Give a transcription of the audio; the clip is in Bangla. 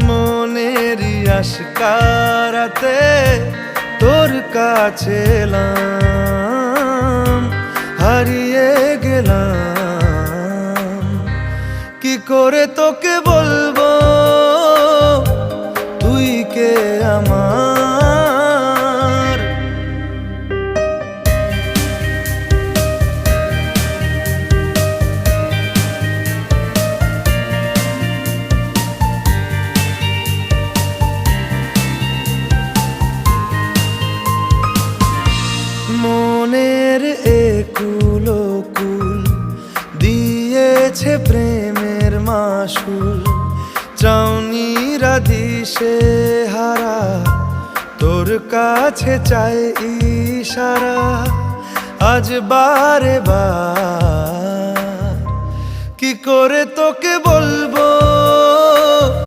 মনেরই আশকারাতে তোর কাছে এলাম, হারিয়ে গেলাম। কি করে তোকে বলবো তুই কে আমার? মনের একুলো কুল দিয়েছে প্রেমের মাসুল, চাউনিরা দিশে হারা তোর কাছে চাই ইশারা। আজ বারে বার কি করে তোকে বল